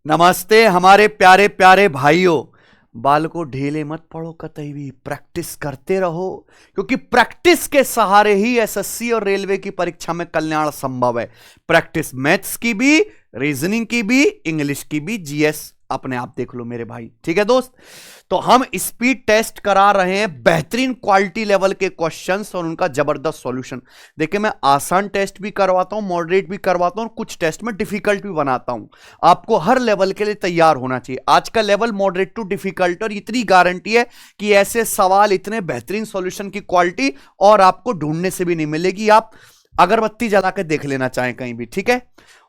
नमस्ते हमारे प्यारे प्यारे भाइयों। बाल को ढीले मत पड़ो, कतई भी प्रैक्टिस करते रहो, क्योंकि प्रैक्टिस के सहारे ही एसएससी और रेलवे की परीक्षा में कल्याण संभव है। प्रैक्टिस मैथ्स की भी, रीजनिंग की भी, इंग्लिश की भी, जीएस अपने आप देख लो मेरे भाई। ठीक है दोस्त, तो हम स्पीड टेस्ट करा रहे हैं, बेहतरीन क्वालिटी लेवल के क्वेश्चंस और उनका जबरदस्त सॉल्यूशन। देखिए, मैं आसान टेस्ट भी करवाता हूं, मॉडरेट भी करवाता हूं, कुछ टेस्ट में डिफिकल्ट भी बनाता हूं। आपको हर लेवल के लिए तैयार होना चाहिए। आज का लेवल मॉडरेट टू डिफिकल्ट, और इतनी गारंटी है कि ऐसे सवाल, इतने बेहतरीन सॉल्यूशन की क्वालिटी और आपको ढूंढने से भी नहीं मिलेगी। आप अगरबत्ती जला के देख लेना चाहें कहीं भी, ठीक है।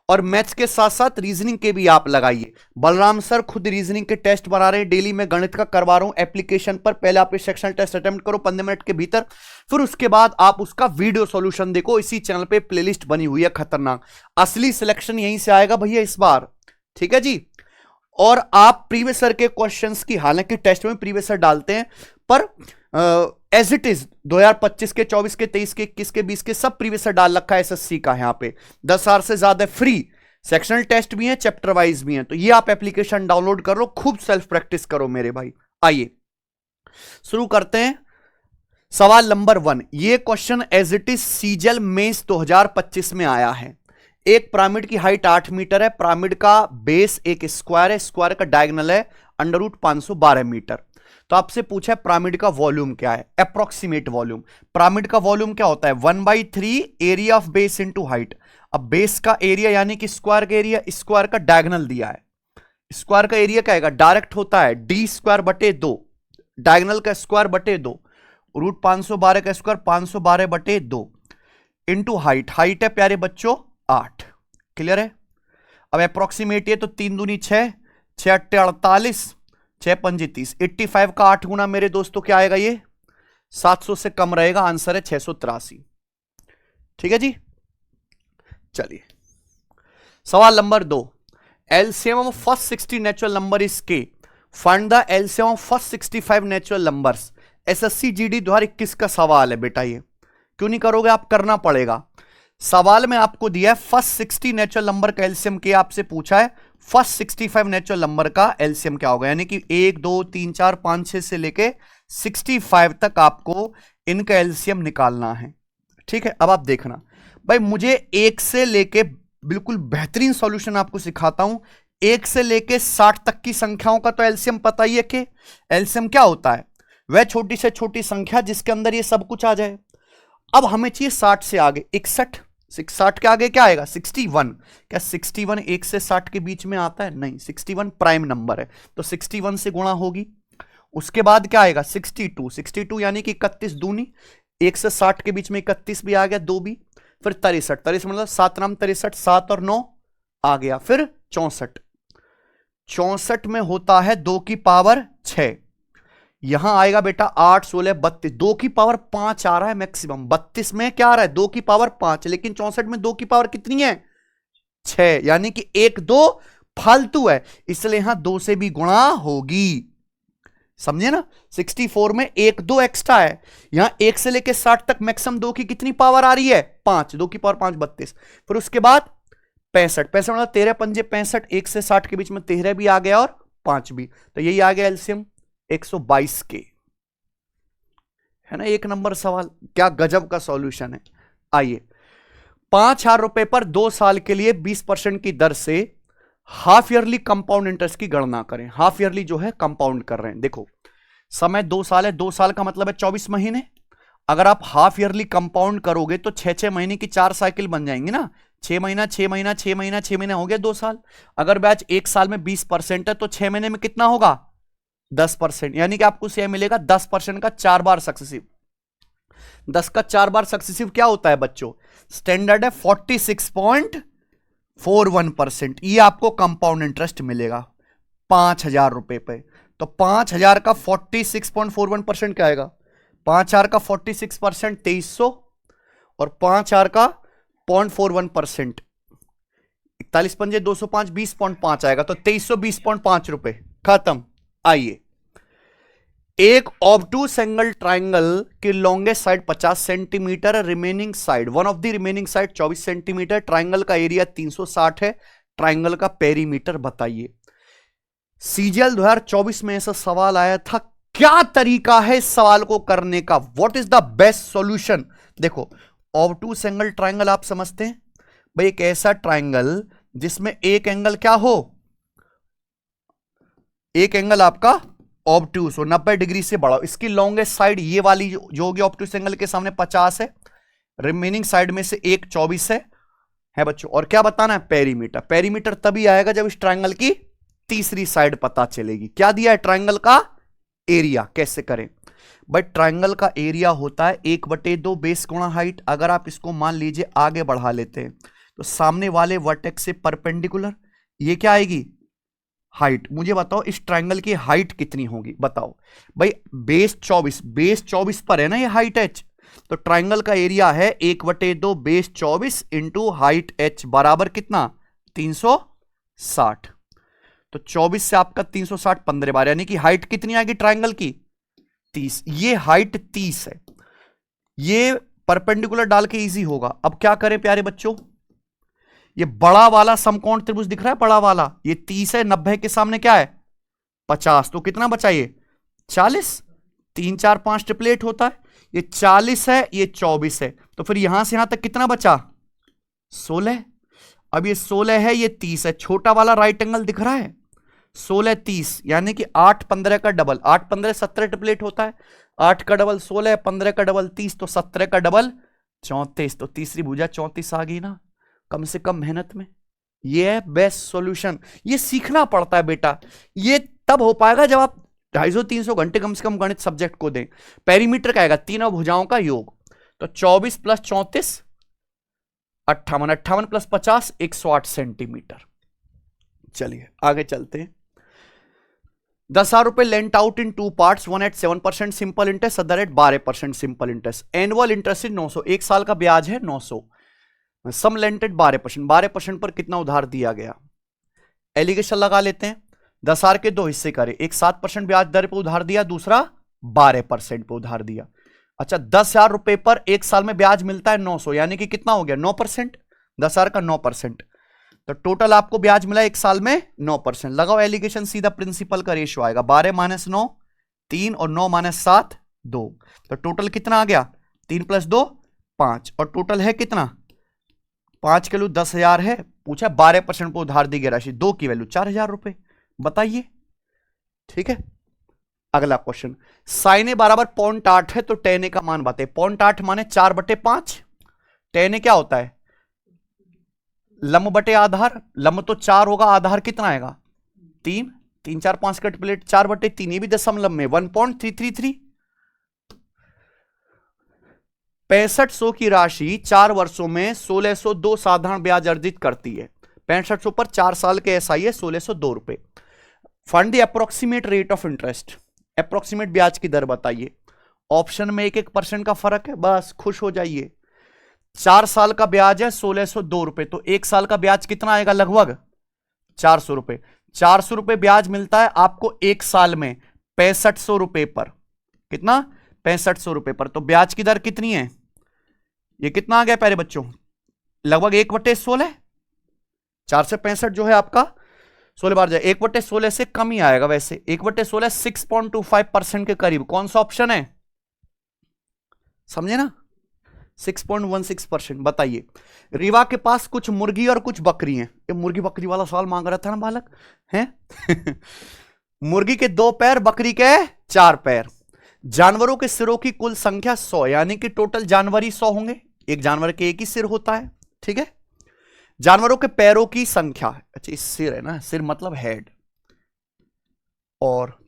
और मैथ्स के साथ साथ रीजनिंग के भी आप लगाइए। बलराम सर खुद रीजनिंग के टेस्ट बना रहे हैं, डेली मैं गणित का करवा रहा हूं एप्लीकेशन पर। पहले आप इस सेक्शनल टेस्ट अटेम्प्ट करो 15 मिनट के भीतर, फिर उसके बाद आप उसका वीडियो सॉल्यूशन देखो। इसी चैनल पे प्लेलिस्ट बनी हुई है खतरनाक। असली सिलेक्शन यहीं से आएगा भैया इस बार, ठीक है जी। और आप प्रीवियस सर के क्वेश्चंस की, हालांकि टेस्ट में प्रीवियस सर डालते हैं, पर एज इट इज 2025 के, 24 के, 23 के, 21 के, 20 के सब प्रीवियस सर डाल रखा है एसएससी का। यहां पे 10,000 से ज्यादा फ्री सेक्शनल टेस्ट भी हैं, चैप्टर वाइज भी हैं। तो ये आप एप्लीकेशन डाउनलोड कर लो, खूब सेल्फ प्रैक्टिस करो मेरे भाई। आइए शुरू करते हैं। सवाल नंबर 1, ये question as it is CGL mains 2025 में आया है। एक पिरामिड की हाइट 8 मीटर है, पिरामिड का बेस एक स्क्वायर है, स्क्वायर का डायगोनल है √512 मीटर। तो आपसे पूछा है पिरामिड का वॉल्यूम क्या है, अप्रोक्सीमेट वॉल्यूम। पिरामिड का वॉल्यूम क्या होता है, 1/3 area of base into height. अब बेस का एरिया यानी कि स्क्वायर का एरिया, स्क्वायर का डायगोनल दिया है। स्क्वायर का एरिया क्या आएगा, डायरेक्ट होता है d²/2, डायगोनल का स्क्वायर बटे 2, √512 का स्क्वायर 512/2 इंटू हाइट। हाइट है प्यारे बच्चों 8। क्लियर है। अब अप्रोक्सीमेट है तो 3 दूनी 6, 6 8 48, 6 5 30, 85 का 8 गुना मेरे दोस्तों क्या आएगा, ये 700 से कम रहेगा। आंसर है 683। ठीक है जी। चलिए सवाल नंबर 2, LCM of first 60 natural number is K, find the LCM of first 65 natural numbers. SSC GD 2021 का सवाल है बेटा, ये क्यों नहीं करोगे, आप करना पड़ेगा। सवाल में आपको दिया है फर्स्ट 60 नेचुरल नंबर का एलसीएम के, आपसे पूछा है फर्स्ट 65 नेचुरल नंबर का एलसीएम क्या होगा, यानी कि 1 2 3 4 5 6 से लेके 65 तक आपको इनका एलसीएम निकालना है। ठीक है। अब आप देखना भाई, मुझे 1 से लेके, बिल्कुल बेहतरीन सॉल्यूशन आपको सिखाता हूं, 1 से लेके 60 तक की संख्याओं का तो एलसीएम पता ही है कि एलसीएम क्या होता है, वह छोटी से छोटी संख्या जिसके अंदर ये सब कुछ आ जाए। अब हमें चाहिए 60 से आगे 61, 60 के आगे क्या आएगा 61। क्या 61 1 से 60 के बीच में आता है, नहीं, 61 प्राइम नंबर है तो 61 से गुणा होगी। उसके बाद क्या आएगा 62, 62 यानी कि 31 दूनी, 1 से 60 के बीच में 31 भी आ गया, 2 भी, फिर 63, 63 मतलब 7 नाम 63, 7 और 9 आ गया, फिर 64, 64 में होता है 2 की पावर 6। यहां आएगा बेटा 8 16 32, 2 की पावर 5 आ रहा है मैक्सिमम। 32 में क्या आ रहा है 2 की पावर 5, लेकिन 64 में 2 की पावर कितनी है 6, यानी कि 1 2 फालतू है, इसलिए यहां 2 से भी गुणा होगी। समझे ना। 64 में 1 2 एक्स्ट्रा है, यहां 1 से लेके 60 तक मैक्सिमम 2 की कितनी पावर आ रही है 5, 2 की पावर 5 32। फिर उसके बाद 65, 65 मतलब 13 पंजे 65, 1 से 60 के बीच में 13 भी आ गया और 5 भी, तो यही आ गया एलसीएम 122 के, है ना। एक नंबर सवाल, क्या गजब का सॉल्यूशन है। आइए, 5,000 रुपए पर 2 साल के लिए 20% की दर से हाफ ईयरली कंपाउंड इंटरेस्ट की गणना करें। हाफ ईयरली जो है कंपाउंड कर रहे हैं। देखो समय 2 साल है, 2 साल का मतलब है 24 महीने। अगर आप हाफ ईयरली कंपाउंड करोगे तो 6-6 महीने की 4 साइकिल बन जाएंगी ना, 6 महीना 6 महीना 6 महीना 6 महीना हो गया 2 साल। अगर बैच 1 साल में 20% है तो 6 महीने में कितना होगा 10%, यानी कि आपको शेयर मिलेगा 10% का 4 बार सक्सेसिव। 10 का 4 बार सक्सेसिव क्या होता है बच्चों, स्टैंडर्ड है 46.41%। ये आपको कंपाउंड इंटरेस्ट मिलेगा 5,000 रुपए पे। तो 5,000 का 46.41% क्या आएगा, 5,000 का 46% 2300, और 5,000 का 0.41% 41 पंजे 205, 20.5 आएगा, तो 2320.5 रुपए, खत्म। आइए, एक ऑब्टूस एंगल ट्राइंगल की longest side 50 centimetre, remaining side, one of the remaining side 24 centimetre, triangle का एरिया 360 है, ट्राइंगल का पेरीमीटर बताइए। सीजीएल 2024 में ऐसा सवाल आया था, क्या तरीका है इस सवाल को करने का, what is the best solution. देखो ऑब्टूस एंगल ट्राइंगल आप समझते हैं भाई, एक ऐसा ट्राइंगल जिसमें एक एंगल क्या हो, एक एंगल आपका ऑब्टूस हो 90 डिग्री से बड़ा हो। इसकी लॉन्गेस्ट साइड ये वाली जो होगी ऑब्टूस एंगल के सामने 50 है, रिमेनिंग साइड में से एक 24 है बच्चों। और क्या बताना है, पेरीमीटर। पेरीमीटर तभी आएगा जब इस ट्राइंगल की तीसरी साइड पता चलेगी। क्या दिया है, ट्राइंगल का एरिया। कैसे करें बट, ट्राइंगल का एरिया होता है 1/2 बेस गुणा हाइट। अगर आप इसको मान लीजिए आगे बढ़ा लेते हैं तो सामने वाले वर्टेक्स से परपेंडिकुलर, ये क्या आएगी, हाइट। मुझे बताओ इस ट्राइंगल की हाइट कितनी होगी, बताओ भाई। बेस 24 पर है ना ये हाइट h, तो ट्राइंगल का एरिया है 1/2 बेस 24 इंटू हाइट h बराबर कितना, 360। तो 24 से आपका 360 15 बार, यानी कि हाइट कितनी आएगी ट्राइंगल की, 30। ये हाइट 30 है, ये परपेंडिकुलर डाल के इजी होगा। अब क्या करें प्यारे बच्चों, ये बड़ा वाला समकोण त्रिभुज दिख रहा है, बड़ा वाला ये 30 है, 90 के सामने क्या है 50, तो कितना बचा ये 40, 3 4 5 ट्रिपलेट होता है, ये 40 है, ये 24 है, तो फिर यहां से यहां तक कितना बचा 16। अब ये 16 है, ये 30 है, छोटा वाला राइट एंगल दिख रहा है 16 30, यानी कि 8 15 का डबल, 8 15 17 ट्रिपलेट होता है, 8 का डबल 16, 15 का डबल 30, तो 17 का डबल 34, तो तीसरी भुजा 34 आ गई ना, कम से कम मेहनत में। ये है बेस्ट सॉल्यूशन। ये सीखना पड़ता है बेटा, ये तब हो पाएगा जब आप 250-300 घंटे कम से कम गणित सब्जेक्ट को दें। पेरीमीटर का आएगा तीनों भुजाओं का योग, तो 24 प्लस 34 58, 58 प्लस 50 108 सेंटीमीटर। चलिए आगे चलते हैं। 10,000 रुपए lent out in 2 parts, 1 at 7% simple interest, other at 12% simple interest. Annual interest 900, एक साल का ब्याज है 900। सम लेंटेड 12%, 12% पर कितना उधार दिया गया। एलिगेशन लगा लेते हैं। 10,000 के 2 हिस्से करे, एक 7% ब्याज दर पर उधार दिया, दूसरा 12% पर उधार दिया। अच्छा 10,000 रुपए पर एक साल में ब्याज मिलता है 900, यानी कि कितना हो गया 9%, 10,000 का 9%, तो टोटल आपको ब्याज मिला एक साल में 9%। लगाओ एलिगेशन, सीधा प्रिंसिपल का रेशियो आएगा 12 - 9 3 और 9 - 7 2, तो टोटल कितना आ गया 3 + 2 5, और टोटल है कितना 5 किलो 10,000 है, पूछा 12% पर उधार दी गई राशि, 2 की वैल्यू 4,000 रुपए, बताइए। ठीक है, अगला क्वेश्चन। साइन ए बराबर 0.8 है, तो tan ए का मान बताए। 0.8 माने 4/5, tan ए क्या होता है लंब बटे आधार, लंब तो 4 होगा, आधार कितना आएगा 3, 3 4 5 कट प्लेट 4/3, ये भी दशमलव में 1.333। 6500 की राशि 4 वर्षों में 1602 साधारण ब्याज अर्जित करती है। 6500 पर 4 साल के एसआई है 1602 रुपए। Fund the approximate rate of interest, approximate ब्याज की दर बताइए। ऑप्शन में 1% का फर्क है, बस खुश हो जाइए। 4 साल का ब्याज है 1602 रुपए, तो 1 साल का ब्याज कितना आएगा लगभग 400 रुपए। 400 रुपए ब्याज मिलता है आपको 1 साल में 6500 रुपए पर, कितना 6500 रुपए पर, तो ब्याज की दर कितनी है, ये कितना आ गया प्यारे बच्चों लगभग 1/16। 4 से 65 जो है आपका 16 बार जाए, 1/16 से कम ही आएगा वैसे, 1/16 6.25% के करीब। कौन सा ऑप्शन है समझे ना, 6.16%। बताइए, रीवा के पास कुछ मुर्गी और कुछ बकरी हैं। ये मुर्गी बकरी वाला सवाल मांग रहा था ना बालक हैं मुर्गी के 2 पैर, बकरी के 4 पैर। जानवरों के सिरों की कुल संख्या 100, यानी कि टोटल जानवर ही 100 होंगे, एक जानवर के एक ही सिर होता है। ठीक है, जानवरों के पैरों की संख्या, अच्छा इस सिर है ना, सिर मतलब हेड, और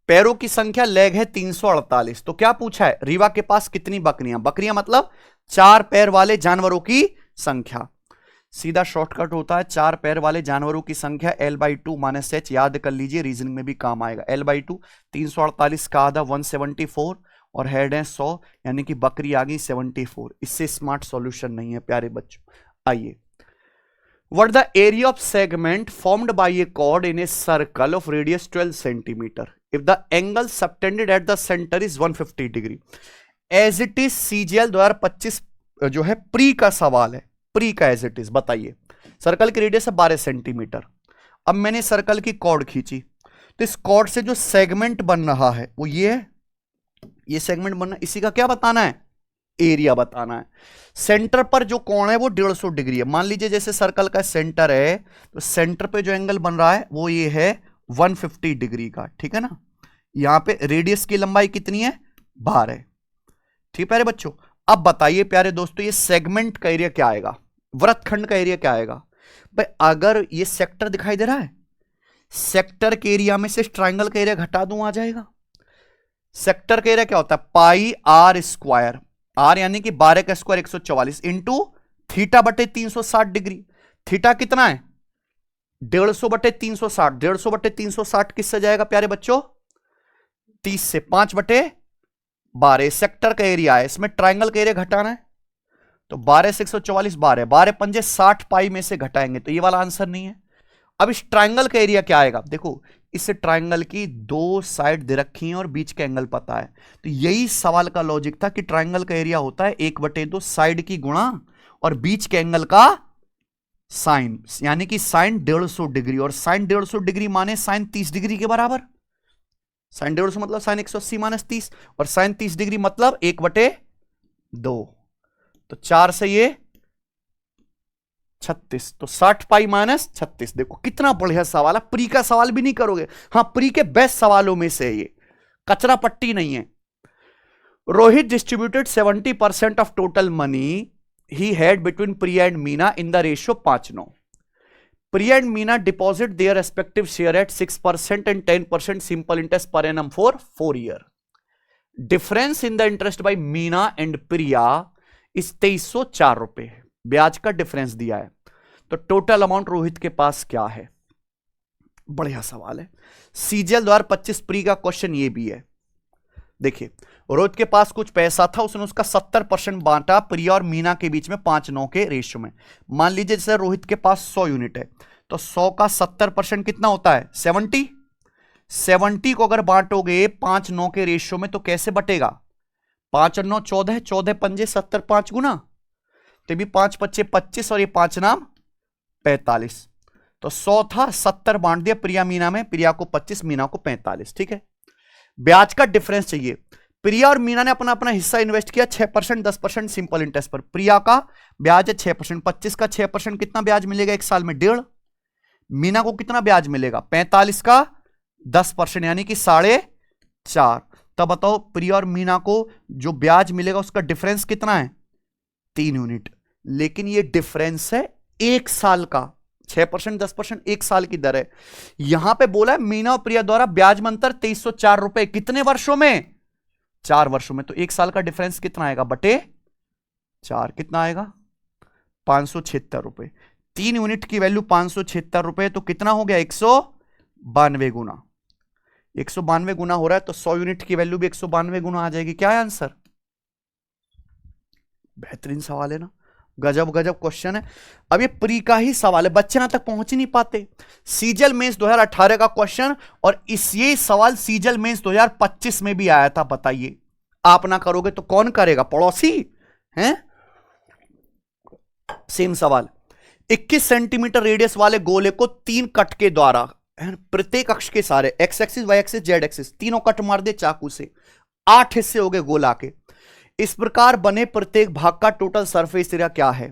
पैरों की संख्या लेग है 348। तो क्या पूछा है, रीवा के पास कितनी बकरियां, बकरियां मतलब 4 पैर वाले जानवरों की संख्या। सीधा शॉर्टकट होता है, 4 पैर वाले जानवरों की संख्या L/2 - h, याद कर लीजिए, रीजनिंग में भी काम आएगा। L/2 348 का आधा 174, और हेड है 100, यानी कि बकरी आ गई 74। इससे स्मार्ट सॉल्यूशन नहीं है प्यारे बच्चों। आइए, what the area of segment formed by a chord in a circle of radius 12 centimeter if the angle subtended at the center is 150 degree as it is CGL 2025 जो है प्री का सवाल है, प्री का एज इट इज। बताइए, circle की radius है 12 centimetre. अब मैंने सर्कल की कॉर्ड खींची, तो इस कॉर्ड से जो सेगमेंट बन रहा है वो ये है, ये सेगमेंट बनना, इसी का क्या बताना है, एरिया बताना है। सेंटर पर जो कोण है वो 150 डिग्री है। मान लीजिए जैसे सर्कल का सेंटर है, तो सेंटर पे जो एंगल बन रहा है वो ये है 150 डिग्री का, ठीक है ना। यहां पे रेडियस की लंबाई कितनी है, 12। ठीक प्यारे बच्चों, अब बताइए प्यारे दोस्तों, ये सेगमेंट का एरिया क्या आएगा, वृत्तखंड का एरिया क्या आएगा। भाई अगर ये सेक्टर दिखाई दे रहा है, सेक्टर के एरिया में से ट्राइंगल का एरिया घटा दूं, आ जाएगा। सेक्टर का एरिया क्या होता है, पाई आर स्क्वायर, आर यानी कि 12 का स्क्वायर 144 इंटू थीटा बटे 360 डिग्री। थीटा कितना है, 150 बटे 360, 150 बटे 360 किससे जाएगा प्यारे बच्चों, 30 से, 5 बटे 12 सेक्टर का एरिया है, इसमें ट्राइंगल का एरिया घटाना है, तो 12 से 144, 12 12 पंजे 60 पाई में से घटाएंगे, तो ये वाला आंसर नहीं है। अब इस ट्राइंगल का एरिया क्या आएगा, देखो इस ट्राइंगल की दो साइड दे रखी हैं और बीच का एंगल पता है, तो यही सवाल का लॉजिक था कि ट्राइंगल का एरिया होता है 1/2 साइड की गुणा और बीच के एंगल का साइन, यानी कि साइन 150 डिग्री, और साइन 150 डिग्री माने साइन 30 डिग्री के बराबर। साइन 150 मतलब साइन 180 माइनस 30, और साइन 30 डिग्री मतलब 1/2, तो 4 से ये 36, तो 60 पाई माइनस 36। देखो कितना बढ़िया सवाल है, प्री का सवाल भी नहीं करोगे, हाँ प्री के बेस्ट सवालों में से ये, कचरा पट्टी नहीं है। Rohit distributed 70% of total money he had between Priya and Meena in the ratio 5:9। Priya and Meena deposit their respective share at 6% and 10% simple interest per annum for 4 years. Difference in the interest by Meena and Priya is 2304 रुपए, ब्याज का difference दिया है, तो total amount Rohit के पास क्या है। बढ़िया सवाल है। सीजीएल 2025 प्री का क्वेश्चन ये भी है। देखिए रोहित के पास कुछ पैसा था, उसने उसका 70% बांटा प्रिया और मीना के बीच में 5:9 के रेशियो में। मान लीजिए जैसे रोहित के पास 100 यूनिट है, तो 100 का 70% कितना होता है, 70। 70 को अगर बांटोगे 5:9 के रेशियो में तो कैसे बटेगा, 5 और 9 14, 14 पंजे 70, 5 गुना, तो भी 5 पच्चे 25 और ये 5 नाम 45, तो 100 था, 70 बांट दिया प्रिया मीना में, प्रिया को 25 मीना को 45, ठीक है। ब्याज का डिफरेंस चाहिए। प्रिया और मीना ने अपना अपना हिस्सा इन्वेस्ट किया 6%, 10% सिंपल इंटरेस्ट पर। प्रिया का ब्याज है 6%, 25 का 6% कितना ब्याज मिलेगा एक साल में, 1.5। मीना को कितना ब्याज मिलेगा, 45 का 10% यानी कि 4.5। तब बताओ प्रिया और मीना को जो ब्याज मिलेगा उसका डिफरेंस कितना है, 3 यूनिट। लेकिन ये डिफरेंस है एक साल का, 6% 10% एक साल की दर है। यहां पे बोला है मीना और प्रिया द्वारा ब्याज में अंतर 2304 रुपए, कितने वर्षों में, 4 वर्षों में, तो एक साल का डिफरेंस कितना आएगा, बटे 4, कितना आएगा 576 रुपए। 3 यूनिट की वैल्यू 576 रुपए, तो कितना हो गया 192 गुना, 192 गुना हो रहा है, तो 100 यूनिट की वैल्यू भी 192 गुना आ जाएगी। क्या है आंसर, बेहतरीन सवाल है ना, गजब गजब क्वेश्चन है। अब ये प्री का ही सवाल है, बच्चे यहां तक पहुंच ही नहीं पाते। सीजल मेंस 2018 का क्वेश्चन, और ये सवाल सीजल मेंस 2025 में भी आया था। बताइए आप ना करोगे तो कौन करेगा, पड़ोसी हैं। सेम सवाल, 21 सेंटीमीटर रेडियस वाले गोले को 3 कट के द्वारा, प्रत्येक अक्ष के सारे X axis Y axis Z axis तीनों कट मार दे चाकू से, 8 हिस्से हो गए गोला के। इस प्रकार बने प्रत्येक भाग का टोटल सरफेस एरिया क्या है।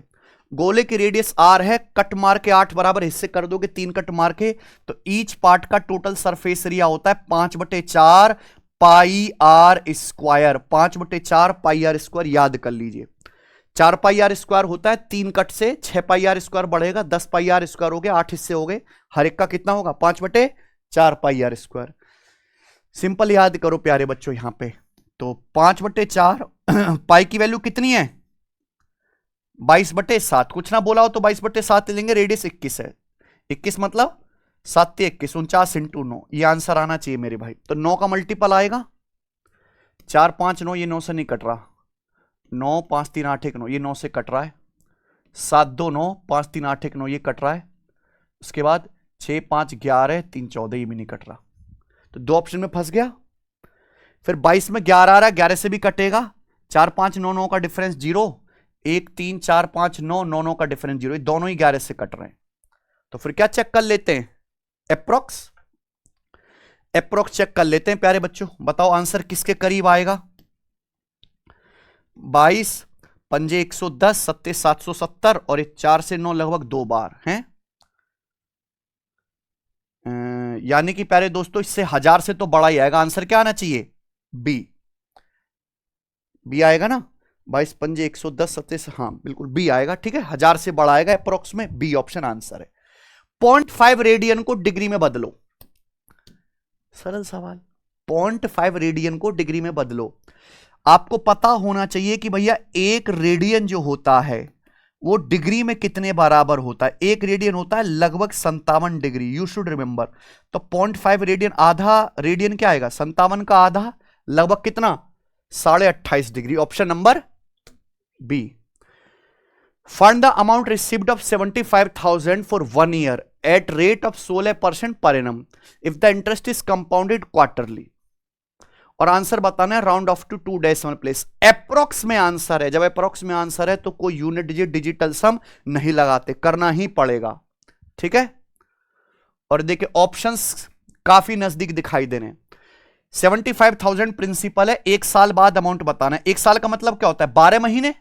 गोले की रेडियस r है, कट मार के 8 बराबर हिस्से कर दोगे, 3 कट मार के, तो ईच पार्ट का टोटल सरफेस एरिया होता है 5/4 pi R square, 5/4 pi R square, याद कर लीजिए। 4 पाई आर स्क्वायर होता है 3 कट से, 6 पाई आर स्क्वायर बढ़ेगा, 10 पाई आर स्क्वायर हो गया, 8 हिस्से हो गए, हर एक का कितना होगा 5/4 पाई आर स्क्वायर। सिंपल याद करो प्यारे बच्चों यहां पे, तो 5/4 पाई की वैल्यू कितनी है 22/7, कुछ ना बोला हो तो 22/7 लेंगे, रेडियस 21 है, 21 मतलब 7 21, 49 इंटू 9, ये आंसर आना चाहिए मेरे भाई। तो 9 का मल्टीपल आएगा, 4 5 9, ये 9 से नहीं कट रहा, 9 5 3 8 1 9, ये 9 से कट रहा है, 7 2 9, 5 3 8 1 9, ये कट रहा है, उसके बाद 6 5 11 3 14, ये भी नहीं कट रहा, तो 2 ऑप्शन में फंस गया। फिर 22 में 11 आ रहा है, 11 से भी कटेगा, 4 5 9 9 का डिफरेंस 0, 1 3 4 5 9 9 9 का डिफरेंस 0, दोनों ही 11 से कट रहे हैं। तो फिर क्या चेक कर लेते हैं, अप्रोक्स अप्रोक्स चेक कर लेते हैं प्यारे बच्चों, बताओ आंसर किसके करीब आएगा। 22 पंजे 110 सत्ते 770 और 4 से 9 लगभग 2 बार हैं, यानी कि प्यारे दोस्तों इससे 1000 से तो बड़ा ही आएगा। आंसर क्या आना चाहिए, बी। बी आएगा ना, 22 पंजे 110 सत्ते से, हाँ बिल्कुल बी आएगा, ठीक है, 1000 से बड़ा आएगा अप्रोक्स में, बी ऑप्शन आंसर है। 0.5 रेडियन को डिग्री में बदलो, सरल सवाल। 0.5 रेडियन को डिग्री में बदलो। आपको पता होना चाहिए कि भैया एक रेडियन जो होता है वो डिग्री में कितने बराबर होता है। एक रेडियन होता है लगभग 57 डिग्री, यू शुड रिमेंबर। तो 0.5 रेडियन, आधा रेडियन क्या आएगा, 57 का आधा लगभग कितना, 28.5 degree, option number B. Find the amount received of 75,000 for 1 year at rate of 16% per annum if the interest is compounded quarterly. और आंसर बताना है round off to 2.1 place. Approx में आंसर है, जब अप्रोक्स में आंसर है तो कोई यूनिट डिजिट डिजिटल सम नहीं लगाते, करना ही पड़ेगा, ठीक है। और देखिए ऑप्शंस काफी नजदीक दिखाई दे रहे हैं। 75,000 प्रिंसिपल है, 1 साल बाद अमाउंट बताना है। 1 साल का मतलब क्या होता है, 12 महीने,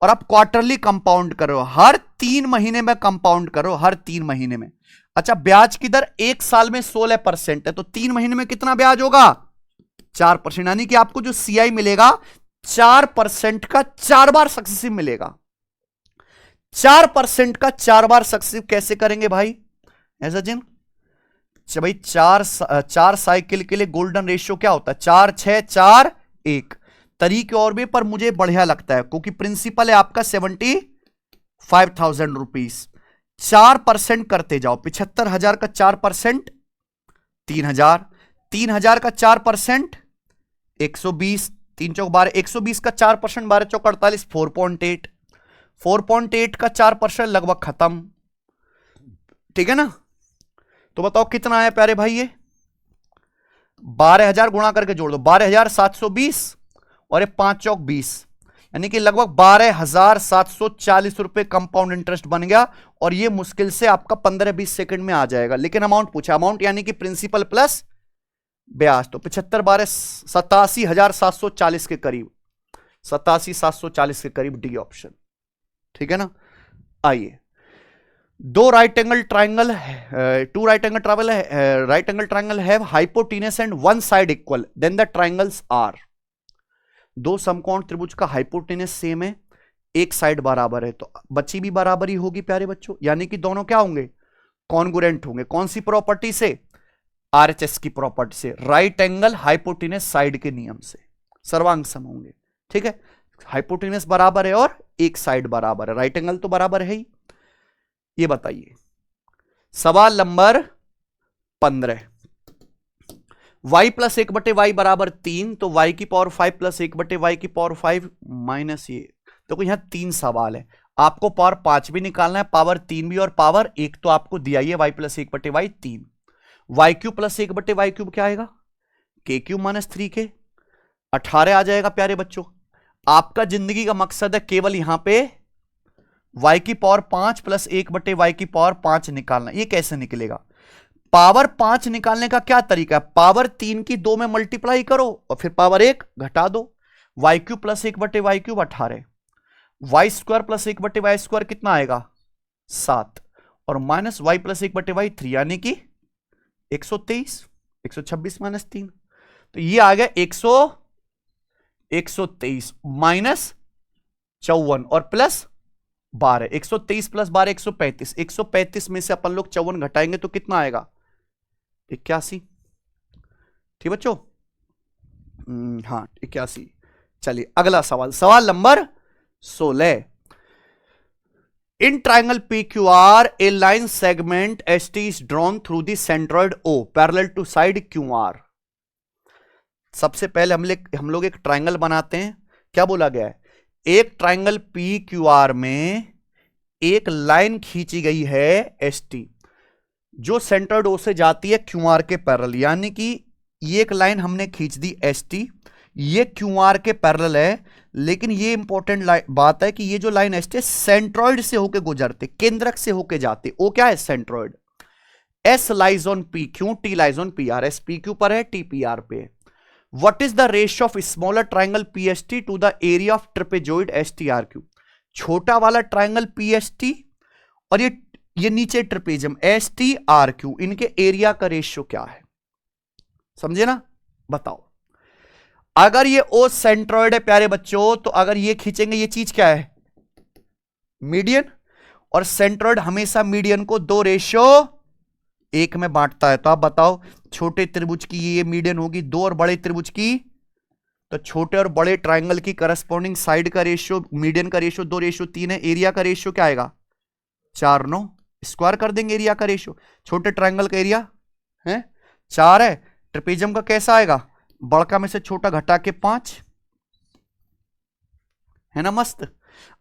और आप क्वार्टरली कंपाउंड करो, हर 3 महीने में कंपाउंड करो, हर 3 महीने में। अच्छा, ब्याज की दर 1 साल में 16% है, तो 3 महीने में कितना ब्याज होगा, 4%, यानी कि आपको जो सीआई मिलेगा 4% का 4 बार सक्सेसिव मिलेगा। 4% का 4 बार सक्सेसिव कैसे करेंगे भाई, ऐसा जिन भाई, 4 साइकिल के लिए गोल्डन रेशियो क्या होता है, 4 6 4 1। तरीके और भी, पर मुझे बढ़िया लगता है क्योंकि प्रिंसिपल है आपका 75,000 रुपीज। 4% करते जाओ, 75,000 का 4% 3,000, 3,000 का 4% 120, 3 चौक 12, 120 का 4% 12 चौक 48, 4.8, 4.8 का 4% लगभग खत्म, ठीक है ना। तो बताओ कितना आया प्यारे भाई, ये 12,000 गुणा करके जोड़ दो, 12,720 और ये 5 चौक 20, यानी कि लगभग 12,740 रुपए कंपाउंड इंटरेस्ट बन गया। और ये मुश्किल से आपका 15-20 सेकंड में आ जाएगा। लेकिन अमाउंट पूछा, अमाउंट यानी कि प्रिंसिपल प्लस ब्याज, तो 75 12 87,740 के करीब, 87,740 के करीब डी ऑप्शन, ठीक है ना। आइए, 2 right angle triangle, 2 right angle ट्रावल है, right angle triangle have hypotenuse and 1 side equal, then the triangles are. 2 समकोण त्रिभुज का हाइपोटेनस सेम है, एक साइड बराबर है, तो बची भी बराबर ही होगी प्यारे बच्चों, यानी कि दोनों क्या होंगे, कॉन्ग्रुएंट होंगे। कौन सी प्रॉपर्टी से, आरएचएस की प्रॉपर्टी से, राइट एंगल हाइपोटेनस साइड के नियम से सर्वांग सम होंगे, ठीक है। हाइपोटेनस बराबर है और एक साइड बराबर है, राइट एंगल तो बराबर है ही। ये बताइए सवाल नंबर 15, y प्लस 1/y बराबर 3, तो y की पावर 5 प्लस 1/y की पावर 5 माइनस ये, तो यहां 3 सवाल है, आपको पावर 5 भी निकालना है, पावर 3 भी और पावर 1 तो आपको दिया ही है, y plus 1/y 3, Y cube plus 1/y cube क्या आएगा, के क्यूब माइनस 3k, 18 आ जाएगा प्यारे बच्चों। आपका जिंदगी का मकसद है केवल यहां पे y की पावर 5 प्लस 1/y की पावर 5 निकालना। ये कैसे निकलेगा, पावर 5 निकालने का क्या तरीका है, पावर 3 की 2 में मल्टीप्लाई करो और फिर पावर 1 घटा दो। y cube plus 1/y cube 18, y square plus 1/y square कितना आएगा 7, और माइनस y प्लस 1/y 3, यानी कि 123, 126 माइनस 3, तो ये आ गया 123 माइनस 54 और प्लस 12, 123 प्लस 12 135, 135 में से अपन लोग 54 घटाएंगे तो कितना आएगा 81, ठीक बच्चों, हाँ 81। चलिए अगला सवाल, सवाल number 16, in triangle PQR a line segment ST is drawn through the centroid O parallel to side QR। सबसे पहले हम लोग एक ट्राइंगल बनाते हैं, क्या बोला गया है, एक ट्राइंगल PQR में एक लाइन खींची गई है ST जो सेंट्रोइड O से जाती है QR के पैरेलल, यानी कि ये एक लाइन हमने खींच दी ST, ये QR के पैरेलल है, लेकिन ये इंपॉर्टेंट बात है कि ये जो लाइन है सेंट्रॉइड से होकर गुजरते, केंद्रक से होकर जाते, वो क्या है centroid, S lies on P Q, T lies on P R. S P Q पर है, टी पी आर पे है। What is the ratio of smaller triangle P S T to the area of trapezoid S T R Q. छोटा वाला triangle P S T और ये नीचे trapezium S T R Q, इनके area का ratio क्या है, समझे ना? बताओ। अगर ये ओ सेंट्रॉइड है प्यारे बच्चों, तो अगर ये खींचेंगे, ये चीज क्या है? मीडियन। और सेंट्रॉइड हमेशा मीडियन को 2:1 में बांटता है। तो आप बताओ, छोटे त्रिभुज की ये मीडियन होगी 2 और बड़े त्रिभुज की, तो छोटे और बड़े ट्राइंगल की करस्पॉन्डिंग साइड का रेशियो, मीडियन का रेशियो 2:3 है। एरिया का रेशियो क्या आएगा? 4:9। स्क्वायर कर देंगे एरिया का रेशियो। छोटे ट्राइंगल का एरिया है 4 है। ट्रेपेजियम का कैसा आएगा? बड़का में से छोटा घटा के 5 है ना? मस्त।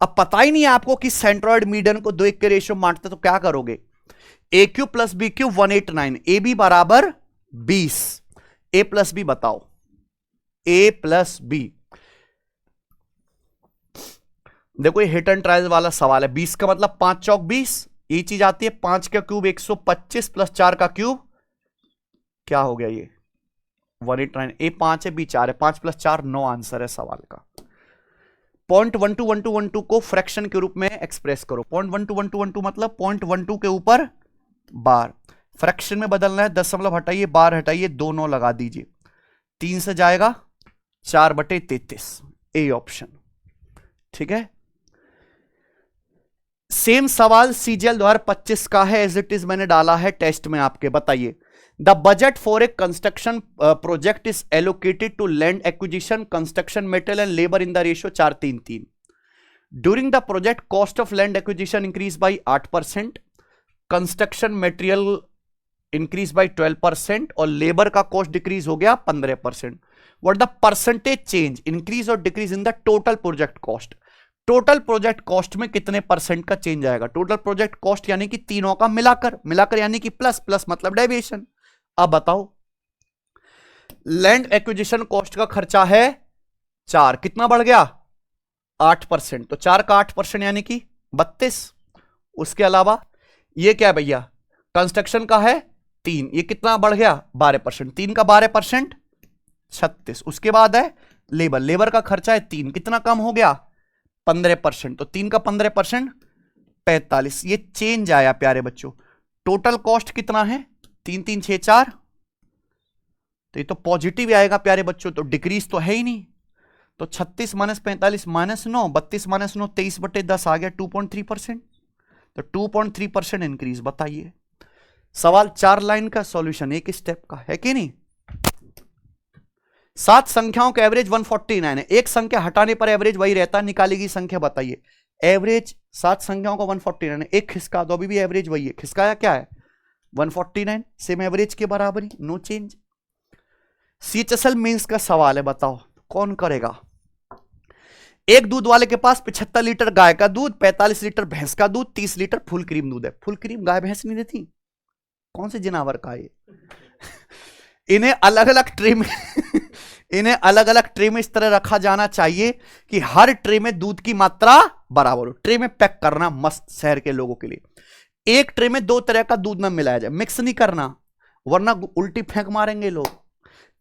अब पता ही नहीं है आपको कि सेंट्रॉइड मीडियन को 2:1 के रेशियो बांटते, तो क्या करोगे? A Q plus B Q 189, A B बराबर 20। ए प्लस बी बताओ, ए प्लस बी। देखो ये हिट एंड ट्रायल वाला सवाल है। 20 का मतलब 5 चौक 20, ये चीज आती है। 5 का क्यूब 125 प्लस 4 का क्यूब क्या हो गया? ये 189। ए 5 है, बी 4 है। 5 प्लस 4 9 आंसर है सवाल का। 0.121212 को फ्रैक्शन के रूप में एक्सप्रेस करो। 0.121212 मतलब 0.12 के ऊपर बार। फ्रैक्शन में बदलना है, दशमलव हटाइए, बार हटाइए, 2 9 लगा दीजिए। 3 से जाएगा 4/33, ए ऑप्शन। ठीक है। सेम सवाल सीजीएल 2025 का है, एज इट इज मैंने डाला है टेस्ट में आपके। बताइए, the budget for a construction project is allocated to land acquisition, construction material and labour in the ratio 4:3:3। During the project cost of land acquisition increase by 8%, construction material increase by 12% और labour का cost decrease हो गया 15%। What the percentage change, increase और decrease in the total project cost. Total project cost में कितने percent का change आएगा? Total project cost यानी कि तीनों का मिलाकर, मिलाकर यानी कि प्लस, प्लस मतलब डेविएशन। अब बताओ, लैंड एक्विजिशन कॉस्ट का खर्चा है 4, कितना बढ़ गया? 8%। तो 4 का 8% यानी कि 32। उसके अलावा ये क्या है भैया? कंस्ट्रक्शन का है 3, ये कितना बढ़ गया? 12%। 3 का 12% 36। उसके बाद है लेबर, लेबर का खर्चा है 3, कितना कम हो गया? 15%। तो 3 का 15% 45। ये चेंज आया प्यारे बच्चों। टोटल कॉस्ट कितना है? 3 3 6 4, तो ये तो पॉजिटिव आएगा प्यारे बच्चों, तो डिक्रीज तो है ही नहीं। तो 36 माइनस 45 माइनस 9, 32 माइनस 9 23/10 आ गया 2.3%। तो 2.3% इंक्रीज। बताइए, सवाल 4 लाइन का सॉल्यूशन 1 स्टेप का है कि नहीं? 7 संख्याओं का एवरेज 149 है। एक संख्या हटाने पर एवरेज वही रहता है, निकालेगी संख्या। बताइए, एवरेज 7 संख्याओं का 149 है, एक खिसका दो, अभी भी एवरेज वही है। खिसकाया क्या है? 149, सेम एवरेज के बराबर ही, नो चेंज। सीएचएसएल मींस का सवाल है, बताओ कौन करेगा? एक दूध वाले के पास 75 लीटर गाय का दूध, 45 लीटर भैंस का दूध, 30 लीटर फुल क्रीम दूध है। फुल क्रीम गाय भैंस नहीं देती, कौन से जिनावर का है? इन्हें अलग अलग ट्रे में इन्हें अलग अलग ट्रे में इस तरह रखा जाना चाहिए कि हर ट्रे में दूध की मात्रा बराबर हो। ट्रे में पैक करना मस्त, शहर के लोगों के लिए। एक ट्रे में 2 तरह का दूध ना मिलाया जाए, मिक्स नहीं करना, वरना उल्टी फेंक मारेंगे लोग।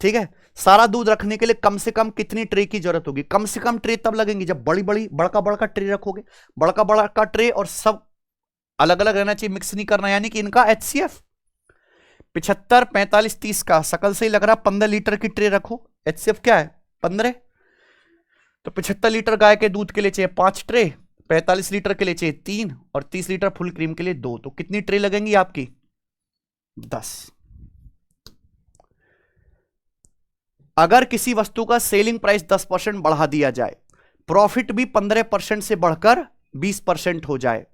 ठीक है। सारा दूध रखने के लिए कम से कम कितनी ट्रे की जरूरत होगी? कम से कम ट्रे तब लगेंगी जब बड़ी बड़ी बड़का बड़का ट्रे रखोगे। बड़का बड़का ट्रे और सब अलग अलग रहना चाहिए, मिक्स नहीं करना। यानी कि इनका HCF 75 45 30 का शकल से ही लग रहा, 15 लीटर की ट्रे रखो। HCF क्या है? 15। तो 75 लीटर गाय के दूध के लिए चाहिए 5 ट्रे, 45 लीटर के लिए चाहिए 3 और 30 लीटर फुल क्रीम के लिए 2। तो कितनी ट्रे लगेंगी आपकी? 10। अगर किसी वस्तु का सेलिंग प्राइस 10% बढ़ा दिया जाए, प्रॉफिट भी 15% से बढ़कर 20% हो जाए,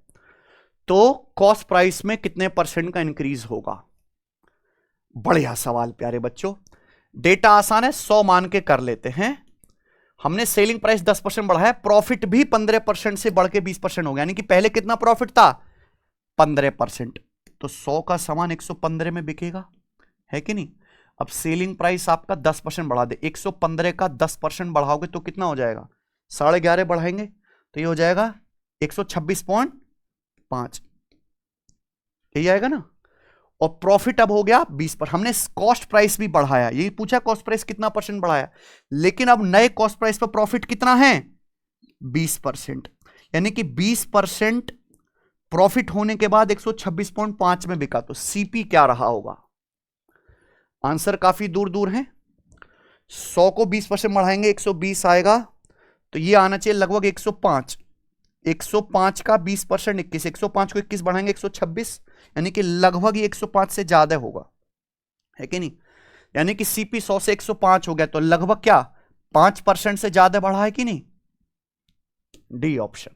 तो कॉस्ट प्राइस में कितने परसेंट का इंक्रीज होगा? बढ़िया सवाल प्यारे बच्चों। डेटा आसान है, 100 मान के कर लेते हैं। हमने सेलिंग प्राइस 10% बढ़ाया, प्रॉफिट भी 15% से बढ़ के 20% हो गया। यानी कि पहले कितना प्रॉफिट था? 15%। तो 100 का सामान 115 में बिकेगा, है कि नहीं? अब सेलिंग प्राइस आपका 10% बढ़ा दे, 115 का 10% बढ़ाओगे तो कितना हो जाएगा? 11.5 बढ़ाएंगे तो ये हो जाएगा 126.5, यही आएगा ना। और प्रॉफिट अब हो गया 20%। हमने कॉस्ट प्राइस भी बढ़ाया, यही पूछा कॉस्ट प्राइस कितना परसेंट बढ़ाया, लेकिन अब नए कॉस्ट प्राइस पर प्रॉफिट कितना है 20%, यानी कि 20% प्रॉफिट होने के बाद 126.5 में बिका। तो सीपी क्या रहा होगा? आंसर काफी दूर दूर है। 100 को 20% बढ़ाएंगे 120 आएगा, तो ये आना चाहिए लगभग 105। 105 का 20% 21, 105 को 21 बढ़ाएंगे 126, यानी कि लगभग ये 105 से ज्यादा होगा, है कि नहीं? यानी कि सीपी 100 से 105 हो गया, तो लगभग क्या 5% से ज्यादा बढ़ा है कि नहीं? D option.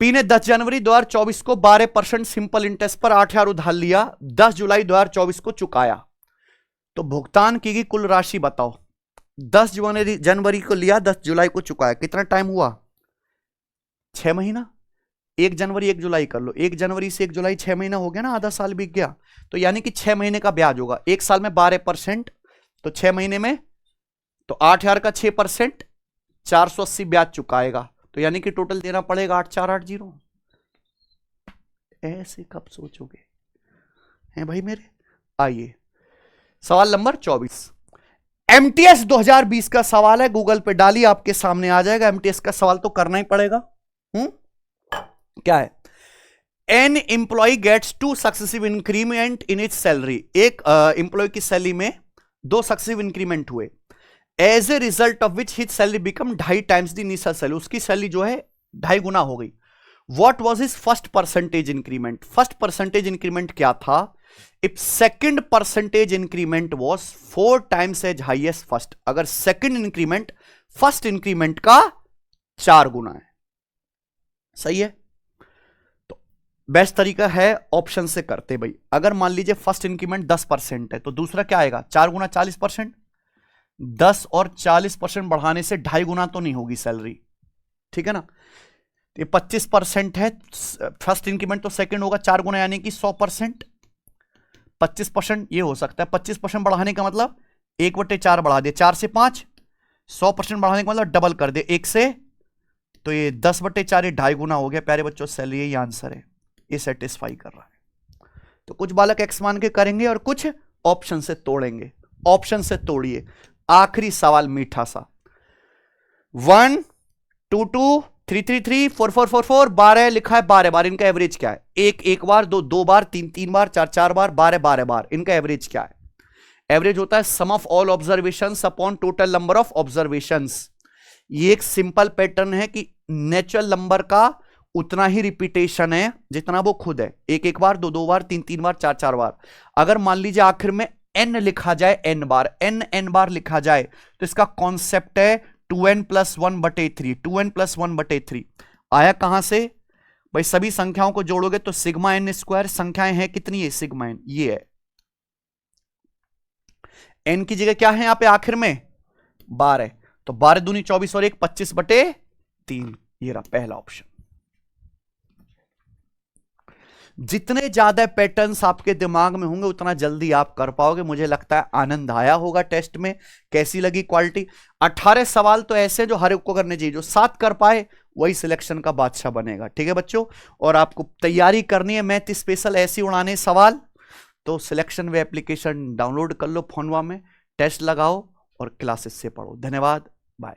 पी ने 10 जनवरी 2024 को 12% सिंपल इंटरेस्ट पर 8,000 उधार लिया, 10 जुलाई 2024 को चुकाया, तो भुगतान की गई कुल राशि बताओ। 10 जनवरी को लिया, 10 जुलाई को चुकाया, कितना टाइम हुआ? 6 महीना। 1 जनवरी 1 जुलाई कर लो, 1 जनवरी से 1 जुलाई 6 महीना हो गया ना, आधा साल बीत गया। तो यानी कि 6 महीने का ब्याज होगा, 1 साल में 12%, तो 6 महीने में तो 8,000 का 6% 480 ब्याज चुकाएगा, तो यानी कि टोटल देना पड़ेगा 8,480। ऐसे कब सोचोगे हैं भाई मेरे? आइए सवाल नंबर 24, एमटीएस 2020 का सवाल है, गूगल पे डालिए आपके सामने आ जाएगा। एमटीएस का सवाल तो करना ही पड़ेगा। क्या है? An employee gets 2 successive increment in its salary, एक एम्प्लॉय की सैलरी में 2 सक्सेसिव इंक्रीमेंट हुए, as a result of which his salary become 2.5 times the initial salary, उसकी सैलरी जो है 2.5 गुना हो गई। What was his first percentage increment? First percentage increment क्या था? If second percentage increment was 4 times as high as first, अगर second increment first increment का 4 गुना है। सही है? तो बेस्ट तरीका है ऑप्शन से करते भाई। अगर मान लीजिए फर्स्ट इंक्रीमेंट 10% है, तो दूसरा क्या आएगा? 4 गुना 40%। 10 और 40% बढ़ाने से 2.5 गुना तो नहीं होगी सैलरी, ठीक है ना? ये 25% है फर्स्ट इंक्रीमेंट, तो सेकंड होगा 4 गुना, यानी कि 100%। 25% ये हो सकता है। 25% बढ़ाने का मतलब 1/4 बढ़ा दे, 4 से 5। 100% बढ़ाने का मतलब डबल कर दे 1 से, तो ये 10/4, ये 2.5 गुना हो गया। प्यारे बच्चों सैलरी, यही आंसर है, ये सेटिस्फाई कर रहा है। तो कुछ बालक एक्स मान के करेंगे और कुछ ऑप्शन से तोड़ेंगे। ऑप्शन से तोड़िए। आखिरी सवाल मीठा सा, 1 2 2 3 3 3 4 4 4 4 12 लिखा है 12 बार, इनका एवरेज क्या है? 1 1 बार, 2 2 बार, 3 3 बार, 4 4 बार, 12 12 बार, इनका एवरेज क्या है? एवरेज होता है sum of all observations upon total number of observations. ये एक सिंपल पैटर्न है कि नेचुरल नंबर का उतना ही रिपीटेशन है जितना वो खुद है, 1 1 बार, 2 2 बार, 3 3 बार, 4 4 बार। अगर मान लीजिए आखिर में n लिखा जाए, n बार, n बार लिखा जाए, तो इसका कॉन्सेप्ट है 2n + 1/3, 2n + 1/3 आया कहां से भाई? सभी संख्याओं को जोड़ोगे तो सिग्मा n स्क्वायर, संख्याएं हैं कितनी है? सिग्मा n, ये है। n की जगह क्या है यहां पे आखिर में? 12, तो 12 दूनी 24 और 1 25/3, ये रहा पहला ऑप्शन। जितने ज्यादा पैटर्न्स आपके दिमाग में होंगे उतना जल्दी आप कर पाओगे। मुझे लगता है आनंद आया होगा टेस्ट में। कैसी लगी क्वालिटी? 18 सवाल तो ऐसे जो हर एक को करने चाहिए, जो 7 कर पाए वही सिलेक्शन का बादशाह बनेगा। ठीक है बच्चों, और आपको तैयारी करनी है मैथ स्पेशल ऐसी उड़ाने सवाल, तो सिलेक्शन वे एप्लीकेशन डाउनलोड कर लो फोनवा में, टेस्ट लगाओ और क्लासेस से पढ़ो। धन्यवाद, बाय।